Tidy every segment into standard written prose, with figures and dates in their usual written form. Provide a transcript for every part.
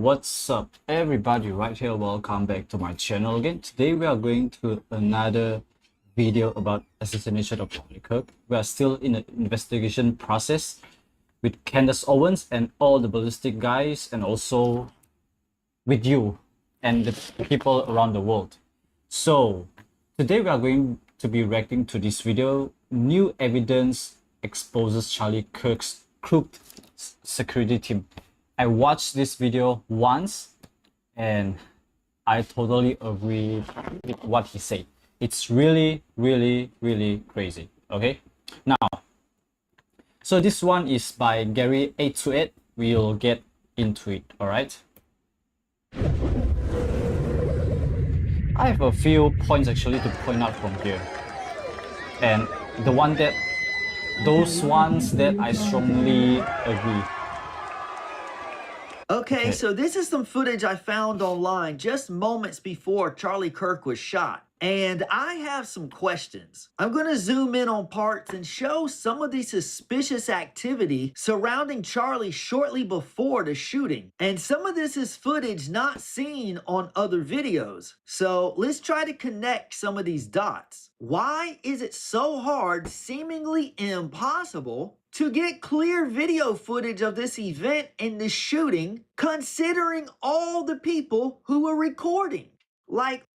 what's up everybody, right here, welcome back to my channel again. Today we are going to another video about assassination of Charlie Kirk. We are still in the investigation process with Candace Owens and all the ballistic guys, and also with you and the people around the world. So today we are going to be reacting to this video. New evidence exposes Charlie Kirk's crooked security team. I watched this video once and I totally agree with what he said. It's really crazy. Okay, now, so this one is by Gary 828. We'll get into it. All right, I have a few points actually to point out from here, and those ones that I strongly agree. Okay, so this is some footage I found online just moments before Charlie Kirk was shot. And I have some questions. I'm going to zoom in on parts and show some of the suspicious activity surrounding Charlie shortly before the shooting. And some of this is footage not seen on other videos. So let's try to connect some of these dots. Why is it so hard, seemingly impossible, to get clear video footage of this event and the shooting, considering all the people who were recording? Like,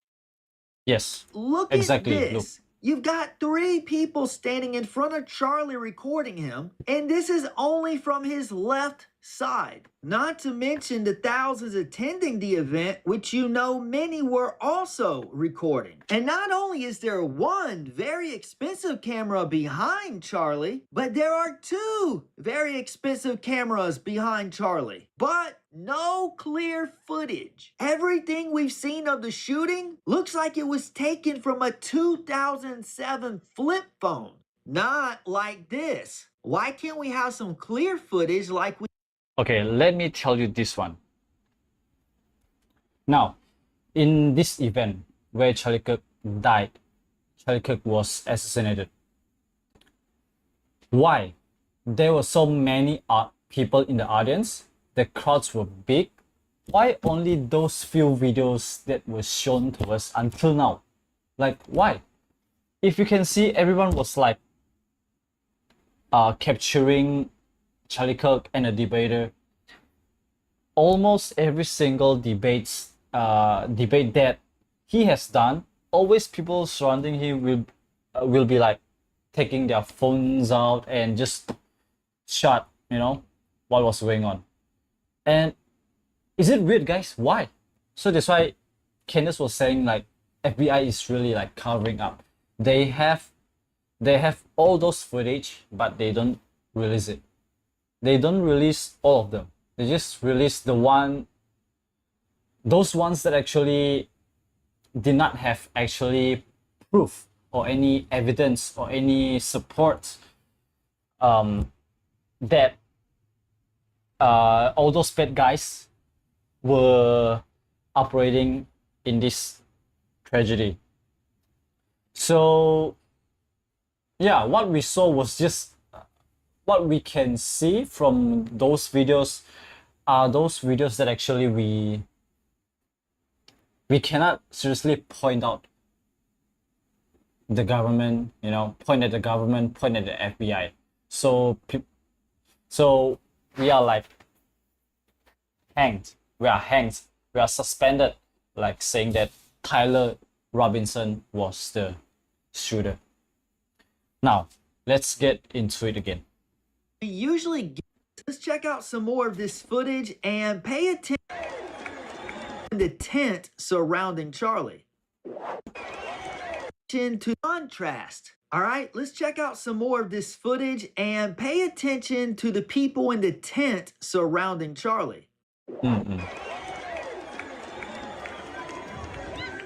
yes, look exactly. at this. Look. You've got 3 people standing in front of Charlie recording him, and this is only from his left side. Not to mention the thousands attending the event, which you know many were also recording. And not only is there one very expensive camera behind Charlie, but there are 2 very expensive cameras behind Charlie. But no clear footage. Everything we've seen of the shooting looks like it was taken from a 2007 flip phone. Not like this. Why can't we have some clear footage like we... Okay, let me tell you this one. Now, in this event where Charlie Kirk died, Charlie Kirk was assassinated. Why? There were so many people in the audience. The crowds were big. Why only those few videos that were shown to us until now? Like, why? If you can see, everyone was like capturing Charlie Kirk and a debater. Almost every single debate that he has done, always people surrounding him will be like taking their phones out and just shot, you know, what was going on. And is it weird, guys? Why? So that's why Candace was saying like FBI is really like covering up. They have all those footage, but they don't release it. They don't release all of them. They just release those ones that actually did not have actually proof or any evidence or any support that all those bad guys were operating in this tragedy. So yeah, what we saw was just what we can see from those videos are those videos that actually we cannot seriously point out the government, you know, point at the government, point at the FBI. So we are like hanged. We are suspended, like saying that Tyler Robinson was the shooter. Now, let's get into it again. We usually get... Let's check out some more of this footage and pay attention to the tent surrounding Charlie. To contrast. All right, let's check out some more of this footage and pay attention to the people in the tent surrounding Charlie.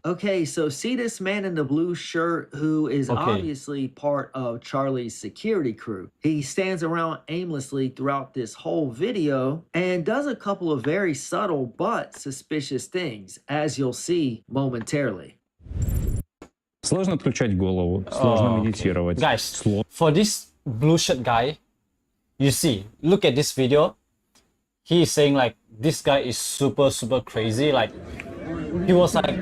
Okay, so see this man in the blue shirt who is obviously part of Charlie's security crew. He stands around aimlessly throughout this whole video and does a couple of very subtle but suspicious things, as you'll see momentarily. Сложно отключать голову, сложно медитировать. Guys, for this blue shirt guy, you see, look at this video. he is saying like this guy is super crazy. Like he was like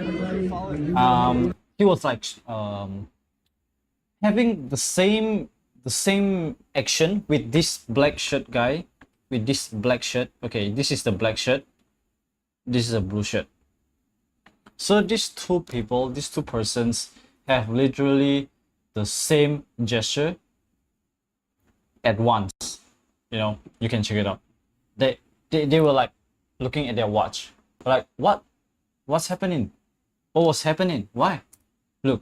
having the same action with this black shirt guy, with this black shirt. Okay, this is the black shirt, this is a blue shirt. So these two people, these two persons have literally the same gesture at once. You know, you can check it out. They were like looking at their watch, like what's happening? What was happening? Why? Look.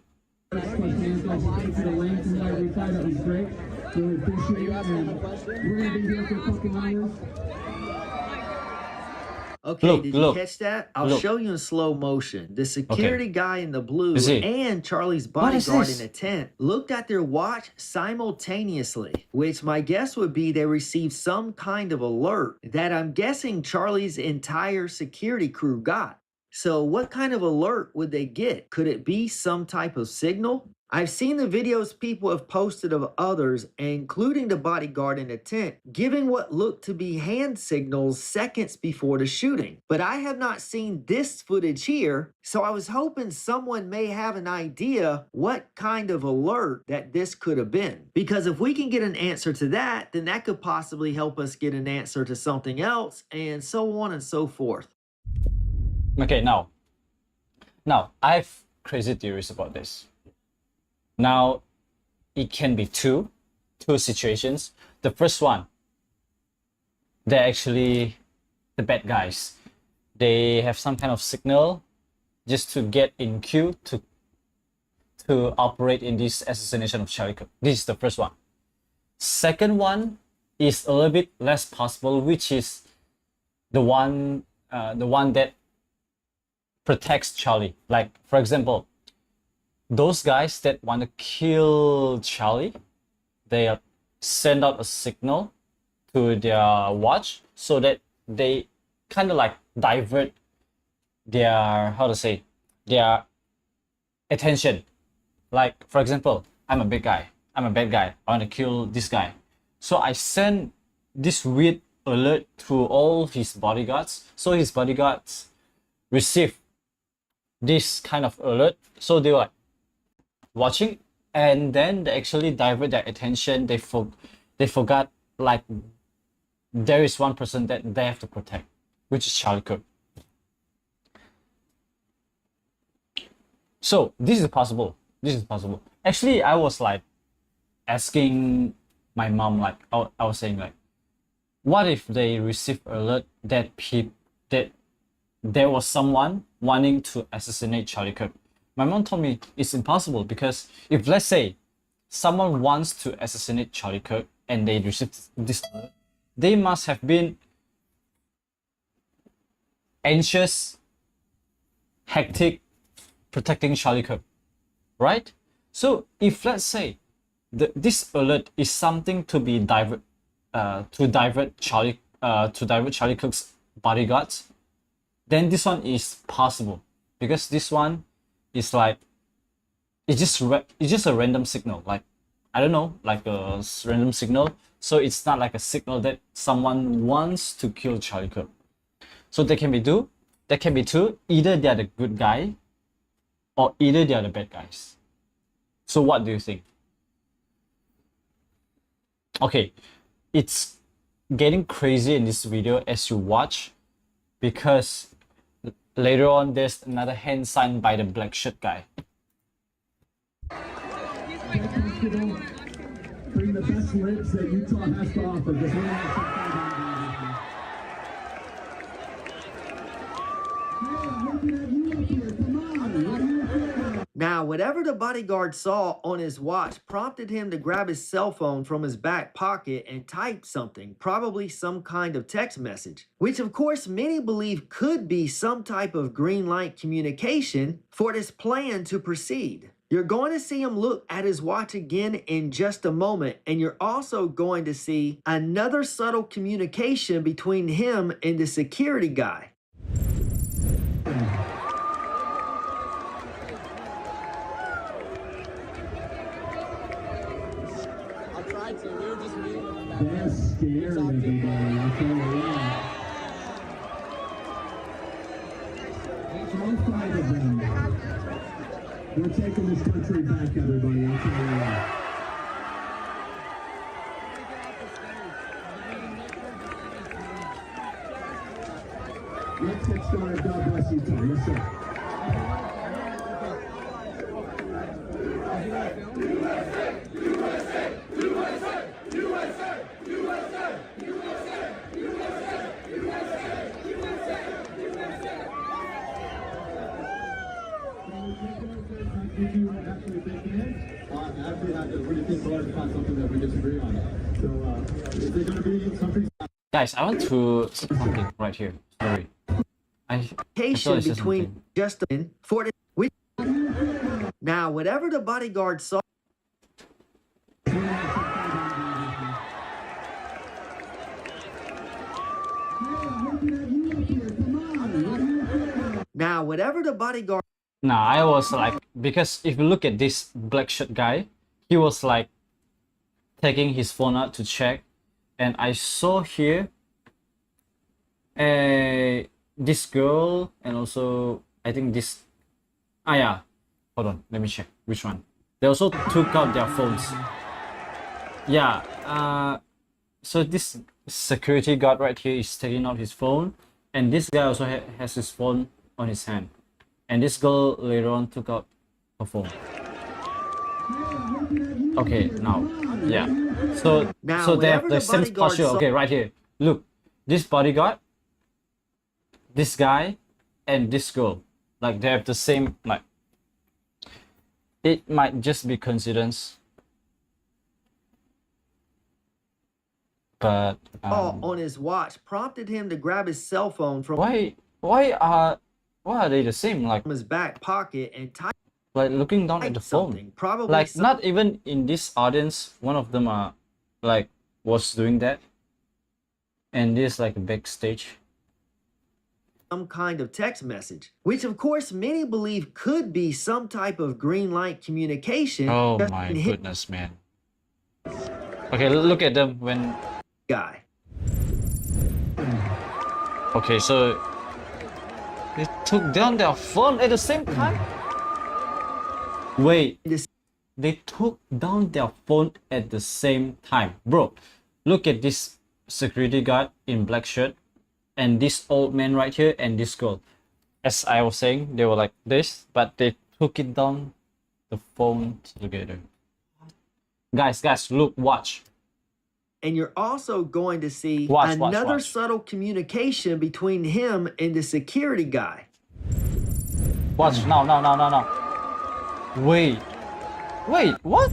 Okay, did you catch that? I'll show you in slow motion. The security guy in the blue and Charlie's bodyguard in a tent looked at their watch simultaneously, which my guess would be they received some kind of alert that I'm guessing Charlie's entire security crew got. So what kind of alert would they get? Could it be some type of signal? I've seen the videos people have posted of others, including the bodyguard in the tent, giving what looked to be hand signals seconds before the shooting. But I have not seen this footage here, so I was hoping someone may have an idea what kind of alert that this could have been. Because if we can get an answer to that, then that could possibly help us get an answer to something else, and so on and so forth. Okay, now I have crazy theories about this. Now, it can be two situations. The first one, they're actually the bad guys. They have some kind of signal just to get in queue to operate in this assassination of Charlie Kirk. This is the first one. Second one is a little bit less possible, which is the one that protects Charlie. Like, for example, those guys that want to kill Charlie, they send out a signal to their watch so that they kind of like divert their, their attention. Like, for example, I'm a bad guy, I want to kill this guy. So I send this weird alert to all his bodyguards, so his bodyguards receive this kind of alert, so they were like watching, and then they actually divert their attention. They forgot like there is one person that they have to protect, which is Charlie Kirk. So this is possible. Actually, I was like asking my mom, like I was saying like, what if they receive alert that there was someone wanting to assassinate Charlie Kirk? My mom told me it's impossible, because if, let's say, someone wants to assassinate Charlie Kirk and they receive this alert, they must have been anxious, hectic, protecting Charlie Kirk, right? So if, let's say, this alert is something to be divert Charlie Kirk's bodyguards, then this one is possible, because this one is like it's just a random signal, like I don't know, like a random signal. So it's not like a signal that someone wants to kill Charlie Kirk. So there can be two. Either they are the good guy, or either they are the bad guys. So what do you think? Okay, it's getting crazy in this video as you watch, because later on there's another hand signed by the black shirt guy. Bring the best lips that Utah has to offer. Now, whatever the bodyguard saw on his watch prompted him to grab his cell phone from his back pocket and type something, probably some kind of text message, which of course many believe could be some type of green light communication for this plan to proceed. You're going to see him look at his watch again in just a moment, and you're also going to see another subtle communication between him and the security guy. They're scared, everybody. I tell you what. all 5 of them. We're taking this country back, everybody. I'll tell you what. Let's get started. God bless you, Tom. Yes, sir. Did you actually think it is? Actually, I really think hard to find something that we disagree on. So, is there going to be something? Guys, I want to say something right here. Sorry. I thought Patient I said between something. Justin for the now whatever the bodyguard saw. Now whatever the bodyguard Nah, I was like, because if you look at this black shirt guy, he was like taking his phone out to check, and I saw here this girl, and also I think this yeah, hold on, let me check which one. They also took out their phones. Yeah, so this security guard right here is taking out his phone, and this guy also has his phone on his hand, and this girl later on took out her phone. Okay, now, yeah, so Now, so they have whenever the the same bodyguard posture. saw- Okay, right here, look, this bodyguard, this guy, and this girl, like they have the same, like it might just be coincidence, but on his watch prompted him to grab his cell phone from why are they the same? Like his back pocket and type looking down at the phone. something. Probably Like some not even in this audience, one of them like was doing that, and this like a backstage. kind of text message, which of course many believe could be some type of green light communication. Oh just my in his goodness, man. Okay, look at them when. guy. Okay, so they took down their phone at the same time. Wait, This- they took down their phone at the same time, bro. Look at this security guard in black shirt, and this old man right here, and this girl. As I was saying, they were like this, but they took it down the phone together. Guys, look, watch. And you're also going to see Watch, another watch. subtle communication between him and the security guy. Watch now. Wait, what?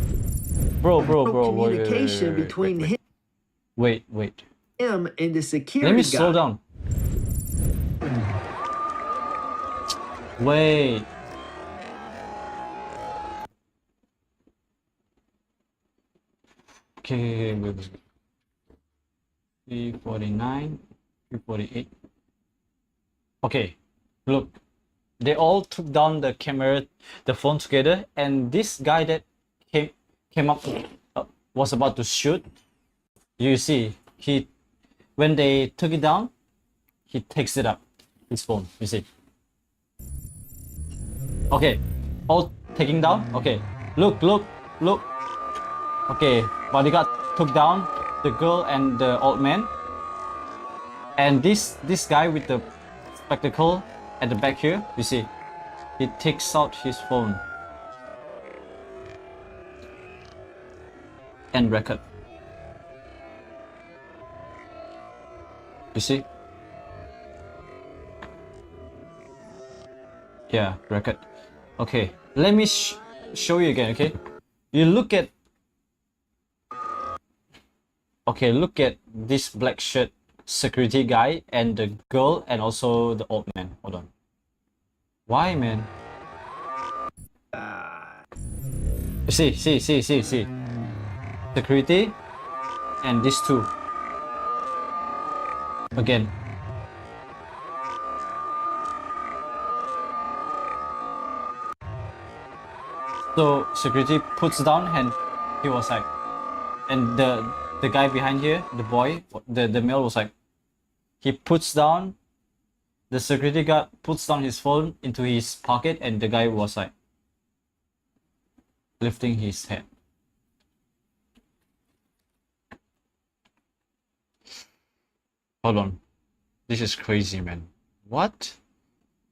Bro, Communication between wait. him and the security Let me guy. slow down. Wait. Okay, wait. 349, 348. Okay, look. They all took down the camera, the phone together, and this guy that came up was about to shoot. You see, when they took it down, he takes it up, his phone. You see. Okay, all taking down. Okay, look. Okay, bodyguard took down the girl and the old man, and this guy with the spectacle at the back here, you see, he takes out his phone and record. You see? Yeah, record. Okay, let me show you again. Okay, you look at. Okay, look at this black shirt security guy and the girl and also the old man. Hold on. Why, man? See. Security and these two. Again. So security puts down and he was like, and the guy behind here, the boy, the male was like, he puts down the security guard puts down his phone into his pocket, and the guy was like lifting his head. Hold on. This is crazy, man. What?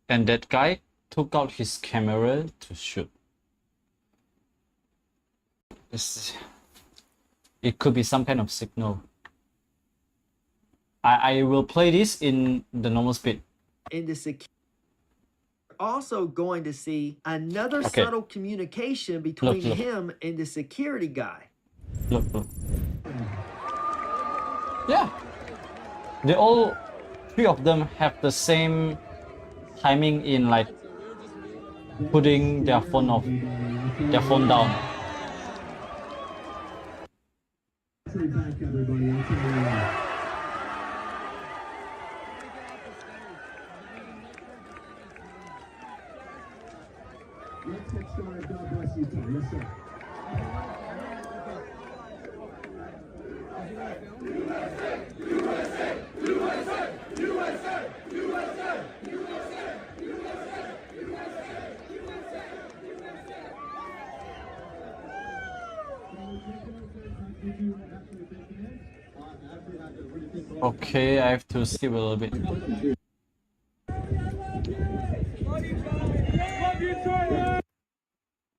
And that guy took out his camera to shoot. It could be some kind of signal. I will play this in the normal speed. In the security, also going to see another Okay. subtle communication between look. him and the security guy. Look. Yeah. They all three of them have the same timing in like putting their phone down. Battery pack, everybody. That's what we want. Let's get started. God bless you, Tom. Yes, sir. Okay, I have to skip a little bit.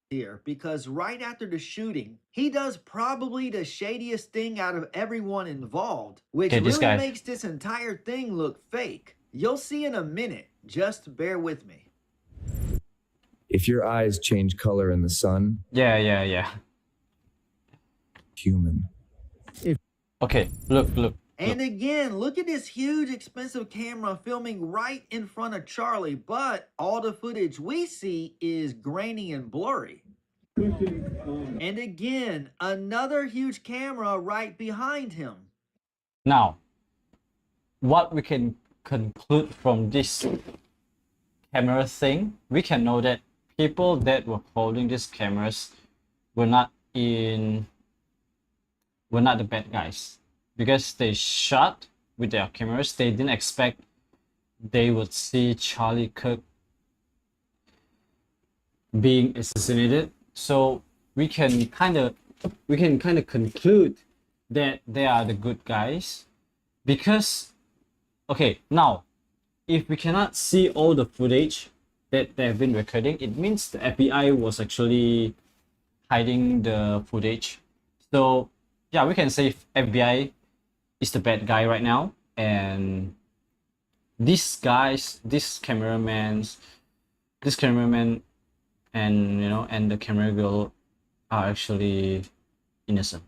Here, because right after the shooting, he does probably the shadiest thing out of everyone involved, which Okay, this really guy. makes this entire thing look fake. You'll see in a minute. Just bear with me. If your eyes change color in the sun, Yeah. human. Okay, look. And again, look at this huge expensive camera filming right in front of Charlie, but all the footage we see is grainy and blurry. And again, another huge camera right behind him. Now, what we can conclude from this camera thing, we can know that people that were holding these cameras were not the bad guys, because they shot with their cameras. They didn't expect they would see Charlie Kirk being assassinated. So we can kind of conclude that they are the good guys, because okay, now if we cannot see all the footage that they have been recording, it means the FBI was actually hiding the footage. So yeah, we can say FBI is the bad guy right now, and these guys, this cameraman and and the camera girl are actually innocent.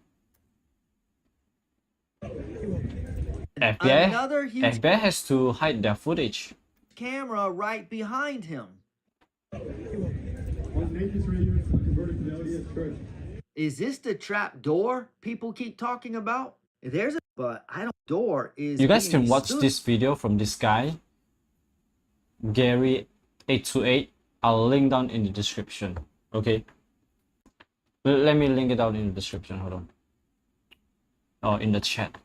Another huge FBI has to hide their footage. camera right behind him. On Nature's Radio, it's converted to the LDS Church. Is this the trap door people keep talking about? There's a but I don't door is You guys being can watch stood- this video from this guy, Gary828. I'll link down in the description. Okay. Let me link it down in the description. Hold on. Oh, in the chat.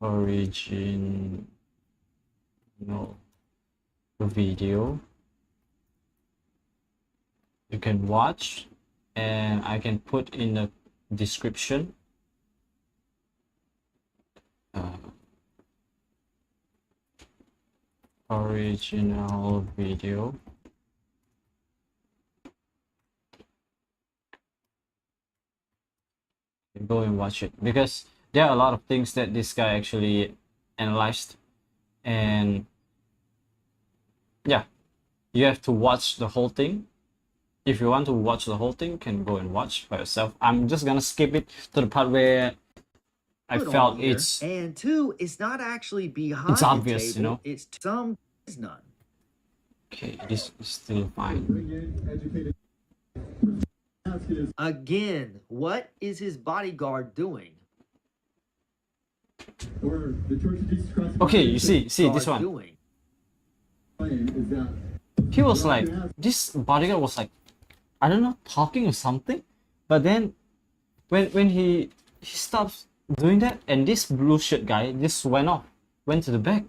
Origin. No. Video. You can watch, and I can put in the description. Original video. Go and watch it, because there are a lot of things that this guy actually analyzed, and yeah, you have to watch the whole thing. If you want to watch the whole thing, you can go and watch by yourself. I'm just gonna skip it to the part where I put on felt here. it's and two, it's not actually behind It's obvious, the you table, know? it's some is none. okay. This is still fine. Bring in educated. Ask is, Again, what is his bodyguard doing? or the Church of Jesus Christ. Okay, you see this Guard one. doing? Claim is that He was like, this bodyguard was like, I don't know, talking or something. But then when he stops doing that, and this blue shirt guy just went off. went to the back.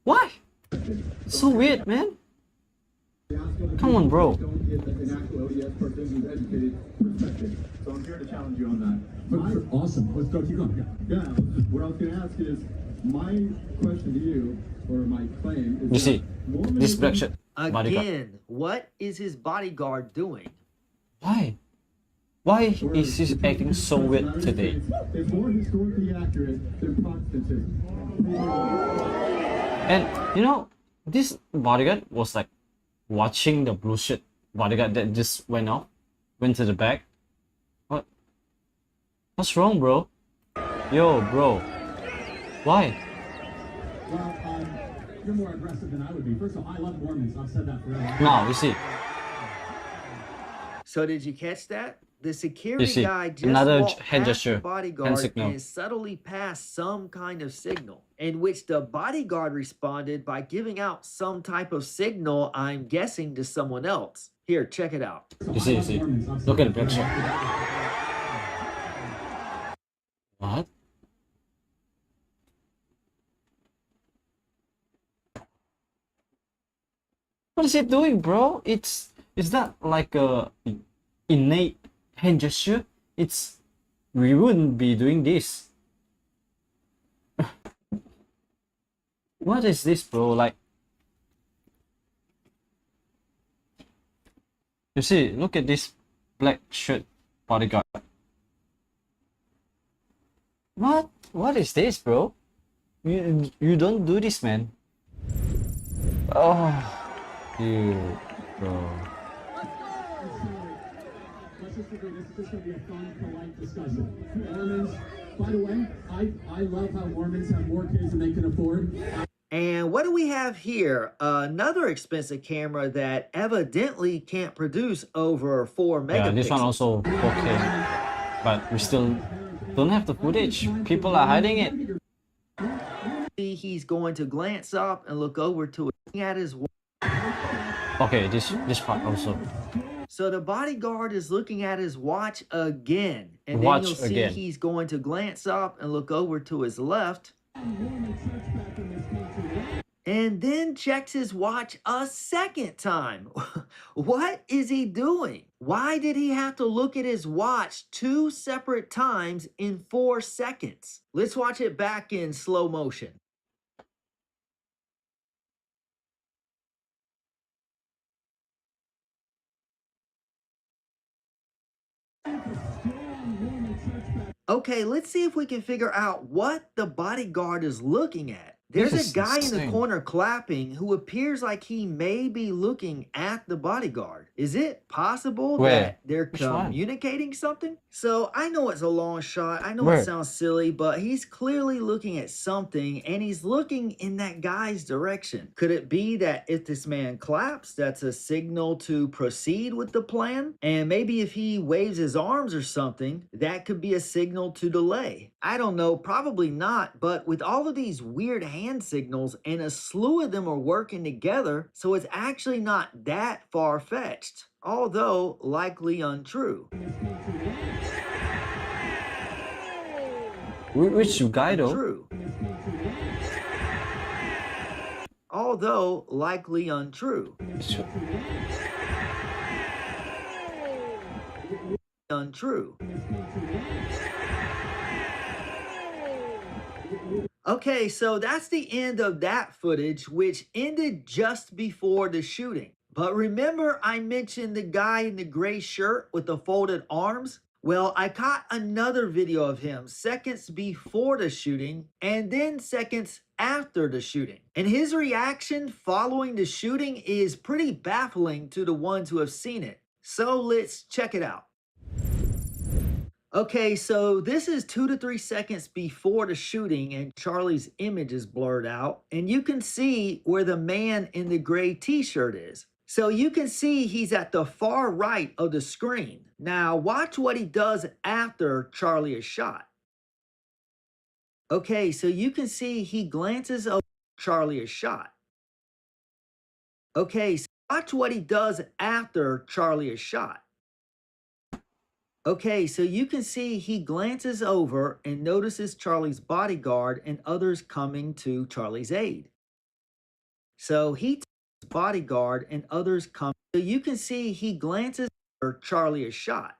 Why? So weird, man. Come on, bro. Don't get an actual ODS person who's educated perspective. So I'm here to challenge you on that. Awesome. Let's go. Keep going. Yeah. What I was going to ask is, my question to you, or my claim, is You see, Mormonism, this black shirt bodyguard. Again, what is his bodyguard doing? Why? Why is he acting so weird today? is more historically accurate than Protestantism. And you know, this bodyguard was like watching the blue shirt bodyguard that just went to the back. What? What's wrong, bro? Yo, bro. Why? Well, you're more aggressive than I would be. First of all, I love Mormons. I've said that forever. Now, you see. So did you catch that? The You security see, guy just another walked hand past gesture, the bodyguard hand signal. and subtly passed some kind of signal, in which the bodyguard responded by giving out some type of signal, I'm guessing, to someone else. Here, check it out. You see, Look at the black shirt. What? What is it doing, bro? It's not like a innate hand gesture. We wouldn't be doing this. What is this, bro? Like, you see, look at this black shirt bodyguard. What is this, bro? You don't do this, man. Oh, dude, bro. Let's just agree this is just going to be a fun, polite discussion. Mormons, by the way, I love how Mormons have more kids than they can afford. And what do we have here? Another expensive camera that evidently can't produce over 4 megapixels. Yeah, this one also 4K, but we still don't have the footage. People are hiding it. He's going to glance up and look over to it at his watch. Okay, this part also. So the bodyguard is looking at his watch again. And then Watch you'll see again. he's going to glance up and look over to his left. And then checks his watch a second time. What is he doing? Why did he have to look at his watch 2 separate times in 4 seconds? Let's watch it back in slow motion. Okay, let's see if we can figure out what the bodyguard is looking at. There's This is a guy in the insane. corner clapping who appears like he may be looking at the bodyguard. Is it possible Where? that they're Which one? communicating something? So I know it's a long shot. I know Where? it sounds silly, but he's clearly looking at something and he's looking in that guy's direction. Could it be that if this man claps, that's a signal to proceed with the plan? And maybe if he waves his arms or something, that could be a signal to delay. I don't know, probably not, but with all of these weird hand signals and a slew of them are working together, so it's actually not that far-fetched, although likely untrue. Which guy though? True. Although likely untrue. Untrue. Okay, so that's the end of that footage, which ended just before the shooting. But remember I mentioned the guy in the gray shirt with the folded arms? Well, I caught another video of him seconds before the shooting and then seconds after the shooting. And his reaction following the shooting is pretty baffling to the ones who have seen it. So let's check it out. Okay, so this is 2 to 3 seconds before the shooting and Charlie's image is blurred out. And you can see where the man in the gray t-shirt is. So you can see he's at the far right of the screen. Now watch what he does after Charlie is shot. Okay, so you can see he glances over Charlie is shot. Okay, so watch what he does after Charlie is shot. Okay, so you can see he glances over and notices Charlie's bodyguard and others coming to Charlie's aid. So he tells his bodyguard and others come. So you can see he glances after Charlie is shot.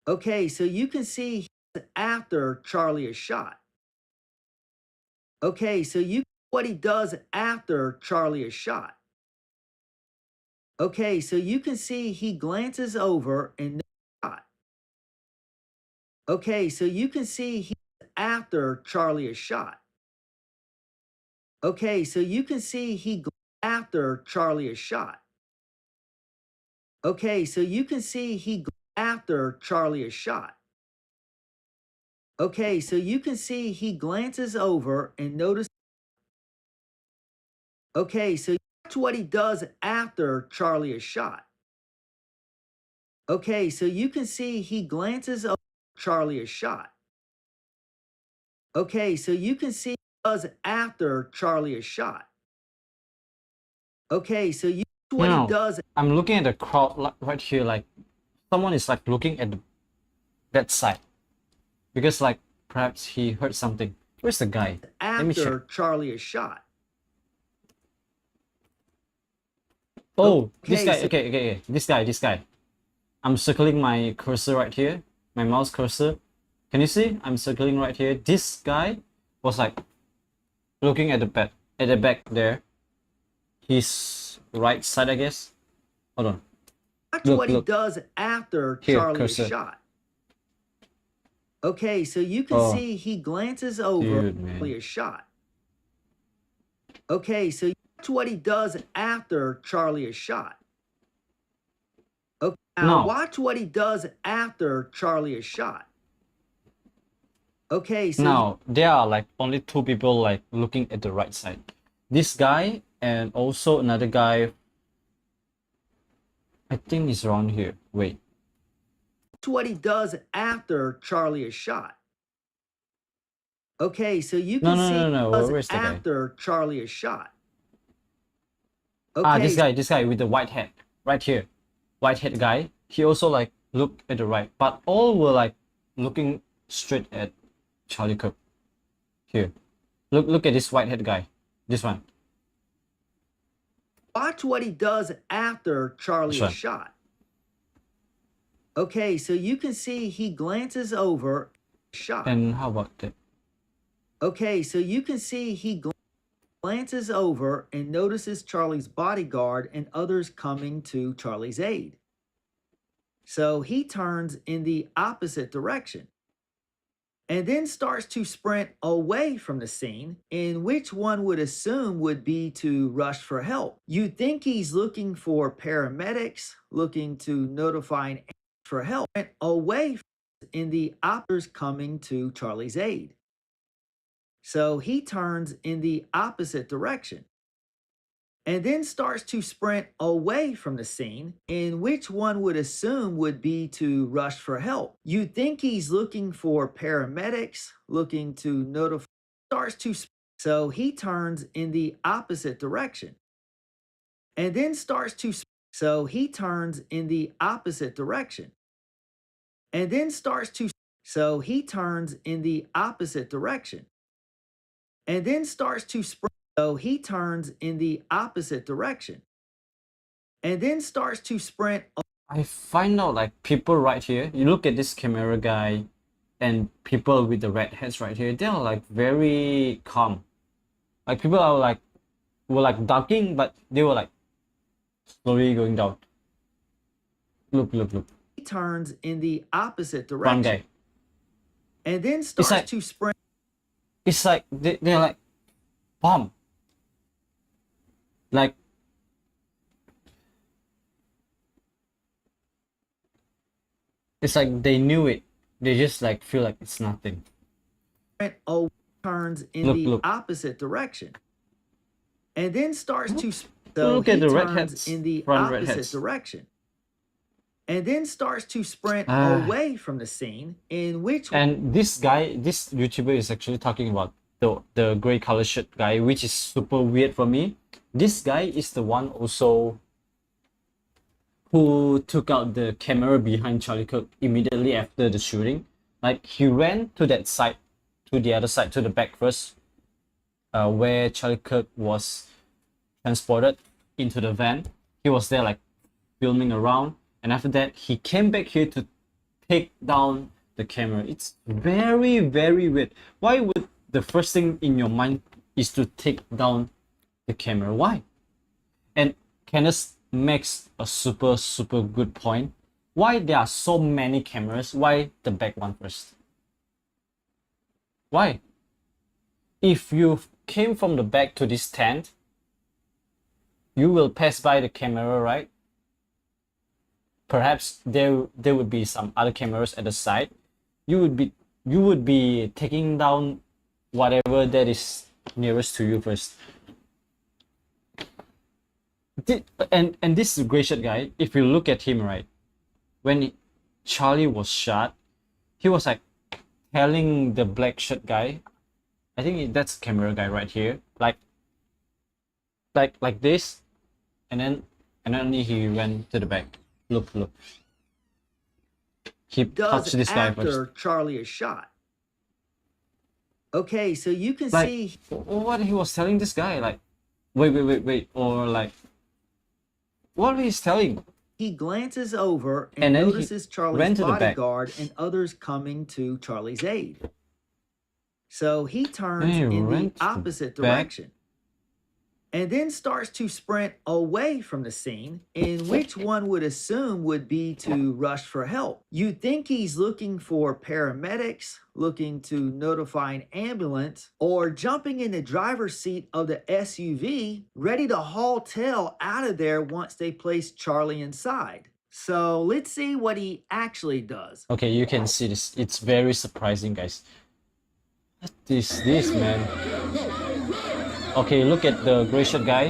Okay, so you can see after Charlie is shot. Okay, so you what he does after Charlie is shot. Okay, so you can see he glances over and shot. Okay, so you can see he after Charlie is shot. Okay, so you can see he after Charlie is shot. Okay, so you can see he after Charlie is shot. Okay, so you can see he glances over and notices. Okay, so watch what he does after Charlie is shot. Okay, so you can see he glances over Charlie is shot. Okay, so you can see he does after Charlie is shot. Okay, so you what Now, he does I'm looking at the crowd right here, like someone is like looking at that side because like perhaps he heard something. Where's the guy? Let me check. after Charlie is shot. Oh, this Okay, guy. so- Okay. This guy. I'm circling my cursor right here, my mouse cursor. Can you see? I'm circling right here. This guy was like looking at the back there. His right side, I guess. Hold on. Watch Look, what look. he does after Here, Charlie cursor. is shot. Okay, so you can Oh. see he glances over Dude, man. Charlie is shot. Okay, so watch what he does after Charlie is shot. Okay, now No. watch what he does after Charlie is shot. Okay, so Now there are like only two people like looking at the right side. This guy and also another guy. I think he's around here. Wait. watch what he does after Charlie is shot. Okay, so you No, can no, see no, no, he does where's the guy? after Charlie is shot. Okay, This guy with the white hat right here, white hat guy. He also like looked at the right, but all were like looking straight at Charlie Kirk. Here, look at this white hat guy. This one. watch what he does after Charlie This is one. shot. Okay, so you can see he glances over, shot. And how about that? Okay, so you can see he glances over and notices Charlie's bodyguard and others coming to Charlie's aid. So he turns in the opposite direction and then starts to sprint away from the scene, in which one would assume would be to rush for help. You'd think he's looking for paramedics, looking to notify for help, and away in the others coming to Charlie's aid. So he turns in the opposite direction and then starts to sprint away from the scene, in which one would assume would be to rush for help. You'd think he's looking for paramedics, looking to notify, starts to, so he turns in the opposite direction and then starts to, so he turns in the opposite direction and then starts to, so he turns in the opposite direction and then starts to sprint. So he turns in the opposite direction and then starts to sprint. I find out like people right here. You look at this camera guy, and people with the red hats right here. They are like very calm. Like people are like were like ducking, but they were like slowly going down. Look. He turns in the opposite One direction guy. and then starts like- to sprint. It's like they're like bomb. Like it's like they knew it. They just like feel like it's nothing. Turns in Look, the look. opposite direction and then starts to. So Look at he the red turns hats, in the front red opposite hats. direction and then starts to sprint Ah. away from the scene, in which And this guy, this YouTuber is actually talking about the gray color shirt guy, which is super weird for me. This guy is the one also who took out the camera behind Charlie Kirk immediately after the shooting. Like he ran to that side, to the other side, to the back first, where Charlie Kirk was transported into the van. He was there like filming around, and after that he came back here to take down the camera. It's very, very weird. Why would the first thing in your mind is to take down the camera? Why? And Kenneth makes a super good point. Why there are so many cameras? Why the back one first? Why? If you came from the back to this tent, you will pass by the camera, right? Perhaps there would be some other cameras at the side. You would be taking down whatever that is nearest to you first. And this gray shirt guy, if you look at him, right, when Charlie was shot, he was like telling the black shirt guy, I think that's camera guy right here, like this, and then he went to the back. Look. He touched this guy after first. Charlie is shot. Okay, so you can Like, see what he was telling this guy, like, wait, or like, what he's telling. he glances over And and then he notices ran Charlie's to the back. bodyguard and others coming to Charlie's aid. So he turns He in ran the to the opposite back. direction and then starts to sprint away from the scene, in which one would assume would be to rush for help. You'd think he's looking for paramedics, looking to notify an ambulance, or jumping in the driver's seat of the SUV, ready to haul tail out of there once they place Charlie inside. So let's see what he actually does. Okay, you can see this. It's very surprising, guys. What is this, man? Okay, look at the gray shirt guy.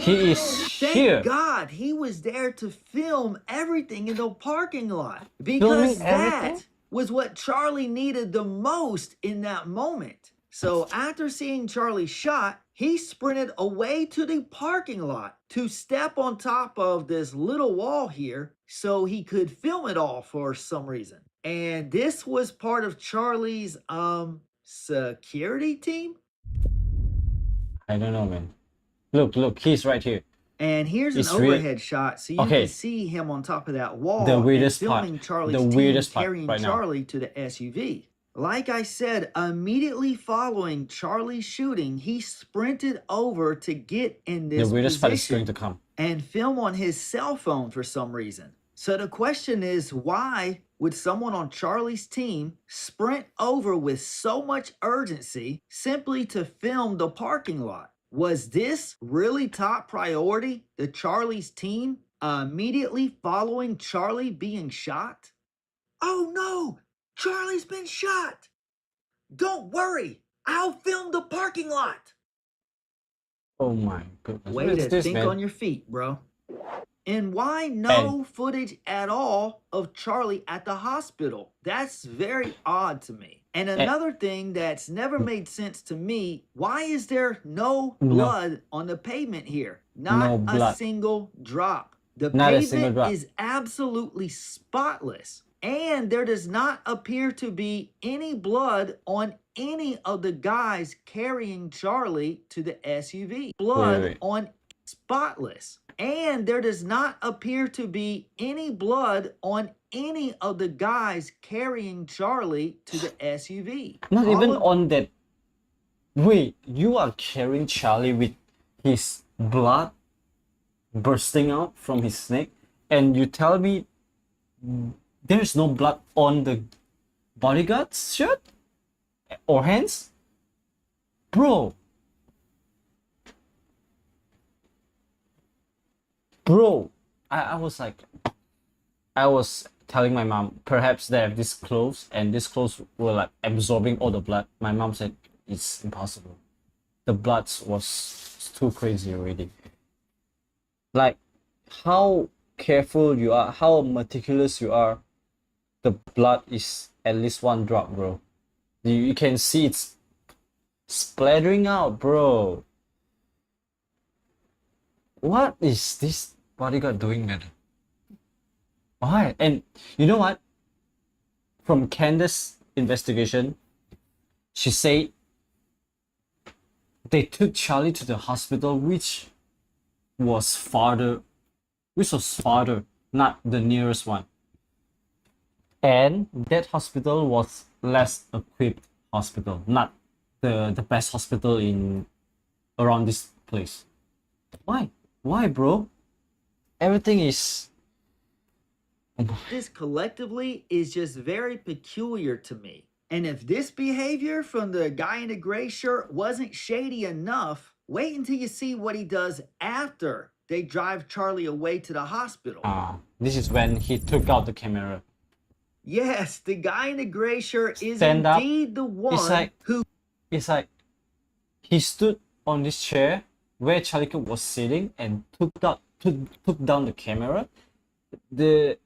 He is Thank here. God he was there to film everything in the parking lot, Filming because everything? that was what Charlie needed the most in that moment. So after seeing Charlie shot, he sprinted away to the parking lot to step on top of this little wall here so he could film it all for some reason. And this was part of Charlie's security team. I don't know, man. Look, he's right here. And here's It's an real- overhead shot, so you Okay. can see him on top of that wall. The and weirdest part. filming Charlie's The team weirdest part carrying right now. Charlie to the SUV. Like I said, immediately following Charlie's shooting, he sprinted over to get in this The weirdest part is position going to come. and film on his cell phone for some reason. So the question is, why would someone on Charlie's team sprint over with so much urgency simply to film the parking lot? Was this really top priority to Charlie's team immediately following Charlie being shot? Oh no, Charlie's been shot. Don't worry, I'll film the parking lot. Oh my goodness. Way What is to this, think man? on your feet, bro. And why no footage at all of Charlie at the hospital? That's very odd to me. And another thing that's never made sense to me, why is there no blood on the pavement here? Not No a blood. single drop. The Not a single pavement drop. is absolutely spotless. And there does not appear to be any blood on any of the guys carrying Charlie to the SUV. Blood wait. on spotless. And there does not appear to be any blood on any of the guys carrying Charlie to the SUV. Not All even of- on that. Wait, you are carrying Charlie with his blood bursting out from his neck, and you tell me there's no blood on the bodyguard's shirt or hands? Bro, I was telling my mom, perhaps they have this clothes and this clothes were like absorbing all the blood. My mom said it's impossible. The blood was too crazy already. Like how careful you are, how meticulous you are, the blood is at least one drop, bro. You can see it's splattering out, bro. What is this? bodyguard doing that? Why? And you know what? From Candace's investigation, she said they took Charlie to the hospital, which was farther, not the nearest one. And that hospital was less equipped hospital, not the best hospital in around this place. Why? Why, bro? Everything is. This collectively is just very peculiar to me. And if this behavior from the guy in the gray shirt wasn't shady enough, wait until you see what he does after they drive Charlie away to the hospital. This is when he took out the camera. Yes, the guy in the gray shirt is Stand up. indeed the one who. It's like he stood on this chair where Charlie Kirk was sitting and took down the camera. The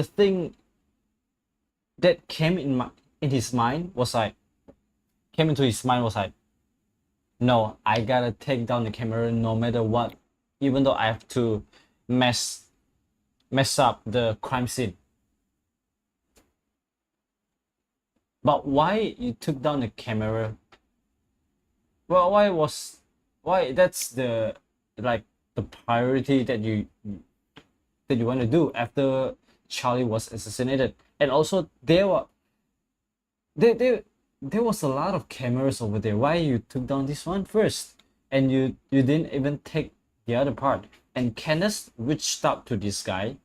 thing that came into his mind was like, no, I gotta take down the camera no matter what, even though I have to mess up the crime scene. But why you took down the camera? Well, why that's the priority that you want to do after Charlie was assassinated. And also there was a lot of cameras over there. Why you took down this one first and you didn't even take the other part? And Candace reached out to this guy.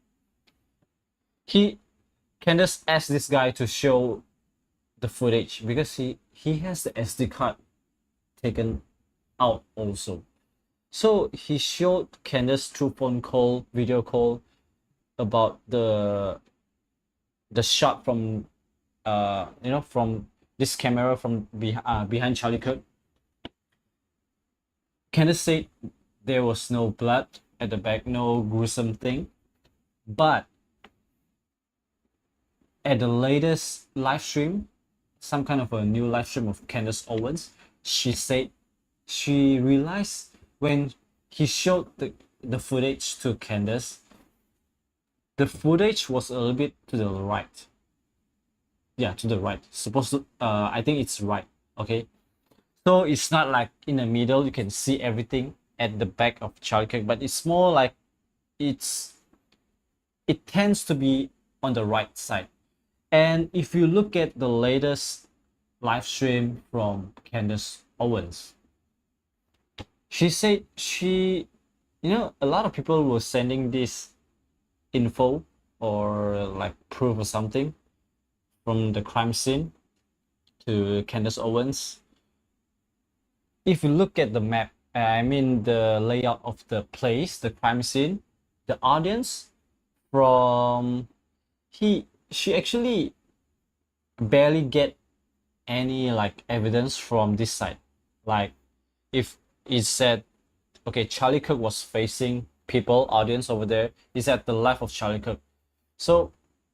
Candace asked this guy to show the footage because he has the SD card taken out also. So he showed Candace through video call about the shot from from this camera from behind Charlie Kirk. Candace said there was no blood at the back, no gruesome thing, but at the latest live stream, some kind of a new live stream of Candace Owens, she said she realized when he showed the footage to Candace, the footage was a little bit to the right. Yeah, to the right. Supposed to, I think it's right. Okay, so it's not like in the middle. You can see everything at the back of Charlie Kirk, but it's more like it tends to be on the right side. And if you look at the latest live stream from Candace Owens, she said a lot of people were sending this info or like proof or something from the crime scene to Candace Owens. If you look at the map, the layout of the place, the crime scene, the audience she actually barely get any like evidence from this side. Like if it said, okay, Charlie Kirk was facing audience over there, is at the left of Charlie Kirk. So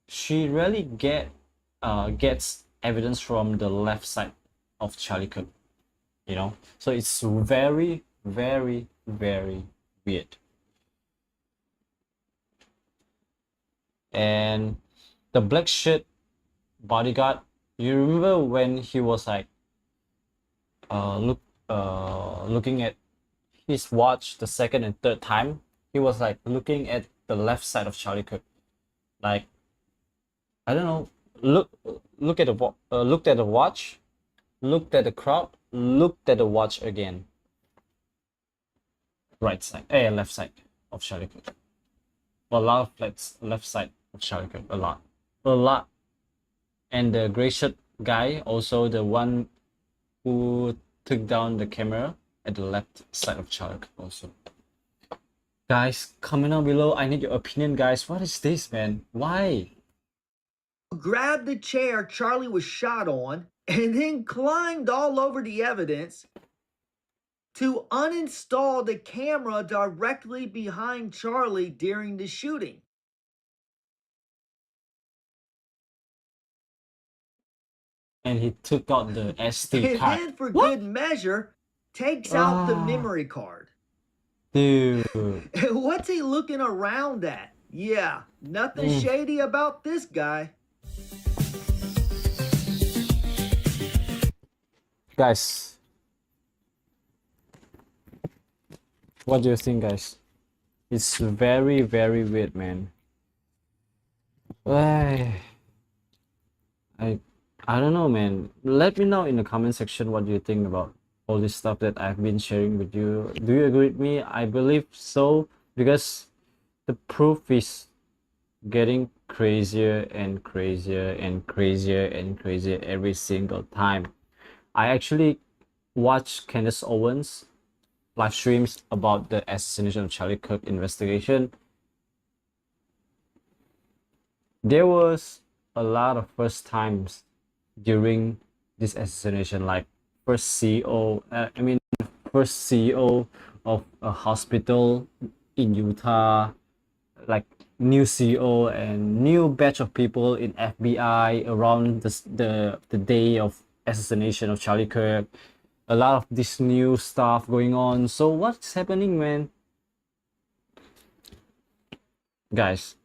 she really gets evidence from the left side of Charlie Kirk, So it's very, very, very weird. And the black shirt bodyguard, you remember when he was like looking at his watch the second and third time, he was like looking at the left side of Charlie Kirk, like, I don't know, looked at the watch, looked at the crowd, looked at the watch again. Left side of Charlie Kirk. A lot of left side of Charlie Kirk. A lot. And the gray shirt guy, also the one who took down the camera at the left side of Charlie Kirk also. Guys, comment down below. I need your opinion, guys. What is this, man? Why? Grabbed the chair Charlie was shot on and then climbed all over the evidence to uninstall the camera directly behind Charlie during the shooting. And he took out the SD card. And then, for good measure, takes out the memory card. Dude. What's he looking around at? Yeah, nothing shady about this guy. Guys, what do you think, guys? It's very, very weird, man. I I don't know, man. Let me know in the comment section what you think about all this stuff that I've been sharing with you. Do you agree with me? I believe so, because the proof is getting crazier and crazier and crazier and crazier every single time. I actually watched Candace Owens live streams about the assassination of Charlie Kirk investigation. There was a lot of first times during this assassination, like first CEO of a hospital in Utah, like new CEO and new batch of people in FBI around the day of assassination of Charlie Kirk. A lot of this new stuff going on. So what's happening, man? Guys,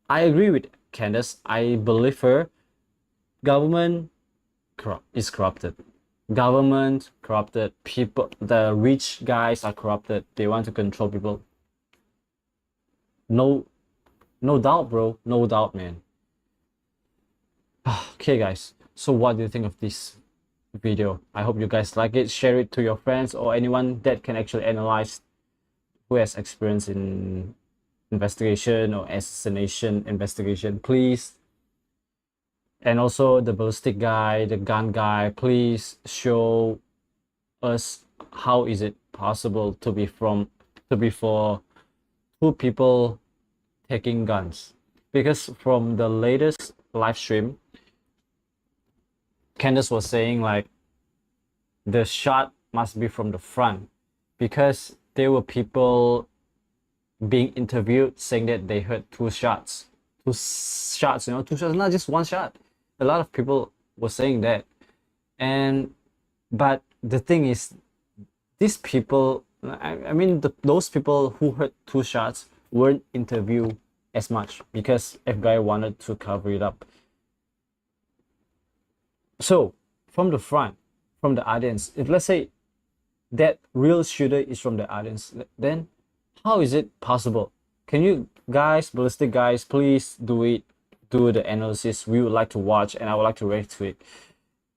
I agree with Candace. I believe her. Government is corrupted. Government corrupted. People, the rich guys are corrupted. They want to control people. No doubt, bro. No doubt, man. Okay, guys. So what do you think of this video? I hope you guys like it. Share it to your friends or anyone that can actually analyze, who has experience in investigation or assassination investigation, please. And also the ballistic guy, the gun guy, please show us how is it possible to be for two people taking guns. Because from the latest live stream, Candace was saying like the shot must be from the front, because there were people being interviewed saying that they heard two shots, two shots, not just one shot. A lot of people were saying that. But the thing is, these people, those people who heard two shots weren't interviewed as much because FBI wanted to cover it up. So from the front, from the audience, if let's say that real shooter is from the audience, then how is it possible? Can you guys, ballistic guys, please do the analysis? We would like to watch and I would like to react to it.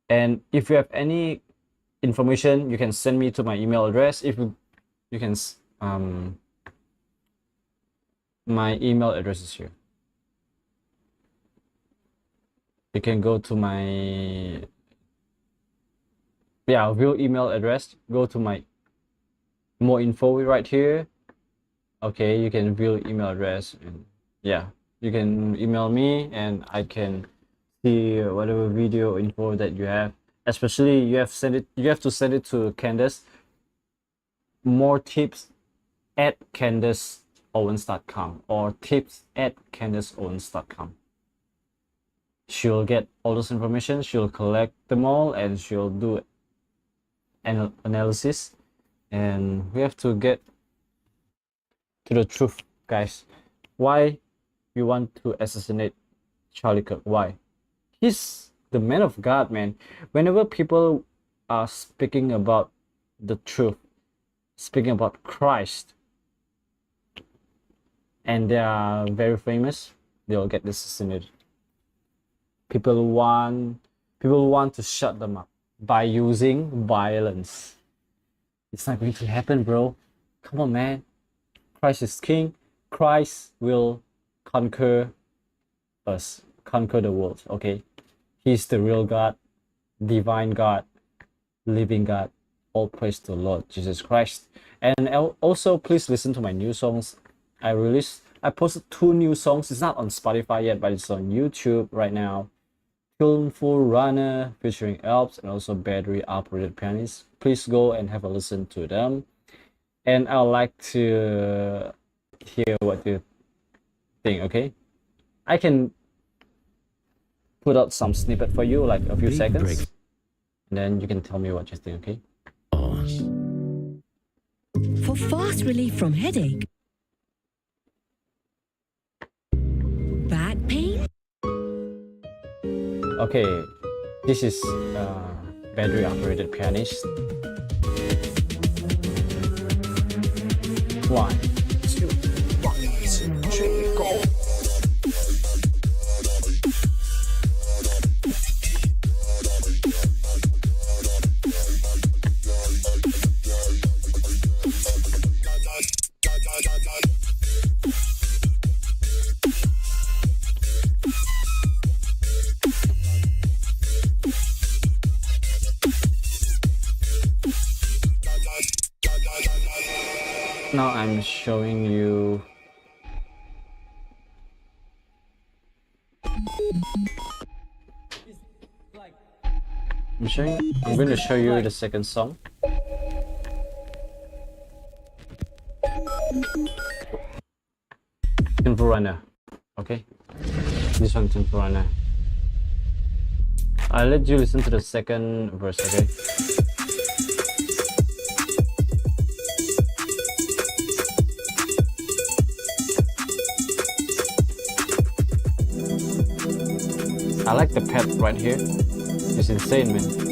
And if you have any information, you can send me to my email address. If you can, my email address is here. You can go to my real email address. Go to my more info right here. Okay, you can view email address, and you can email me and I can see whatever video info that you have. Especially you have to send it to Candace. More tips at CandaceOwens.com or tips@CandaceOwens.com. She'll get all this information, she'll collect them all, and she'll do an analysis. And we have to get to the truth, guys. Why you want to assassinate Charlie Kirk? Why? He's the man of God, man. Whenever people are speaking about the truth, speaking about Christ, and they are very famous, they'll get assassinated. People want to shut them up by using violence. It's not going to happen, bro. Come on, man. Christ is king. Christ will conquer us, conquer the world, okay? He's the real God, divine God, living God. All praise to the Lord Jesus Christ. And also, please listen to my new songs. I posted 2 new songs. It's not on Spotify yet, but it's on YouTube right now. Tuneful Runner featuring Alps and also Battery Operated Pianist. Please go and have a listen to them. And I'd like to hear what you think, okay? I can put out some snippet for you, like a few seconds. And then you can tell me what you think, okay? for fast relief from headache, back pain, Okay, this is battery operated pianist. 1, 2, 1, 2, 3, go. Now I'm showing you I'm going to show you the second song. Tempo Runner. Okay, this one Tempo Runner. I'll let you listen to the second verse, okay? I like the pad right here. It's insane, man.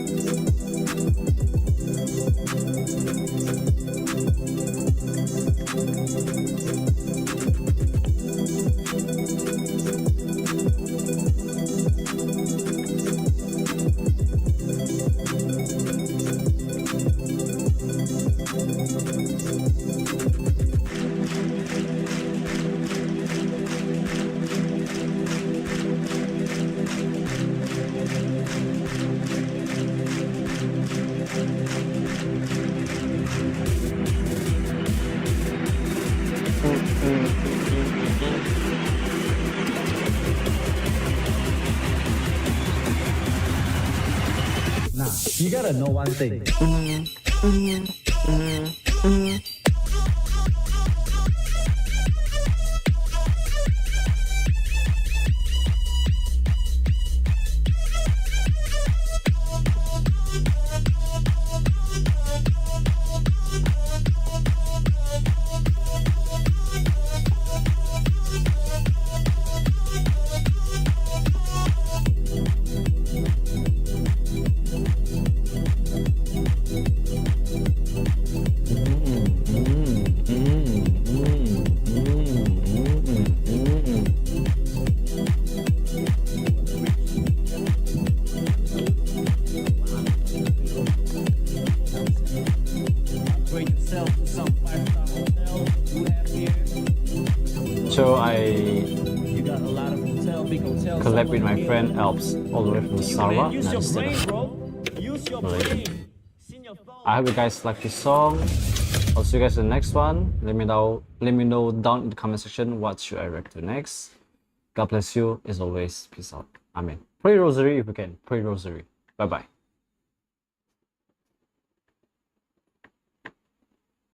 Nah, you gotta know one thing. So I collab with my friend Alps all the way from Sarawak, United States of Malaysia. I hope you guys like this song. I'll see you guys in the next one. Let me know down in the comment section what should I react to next. God bless you as always. Peace out. Amen. Pray rosary if you can. Pray rosary. Bye bye.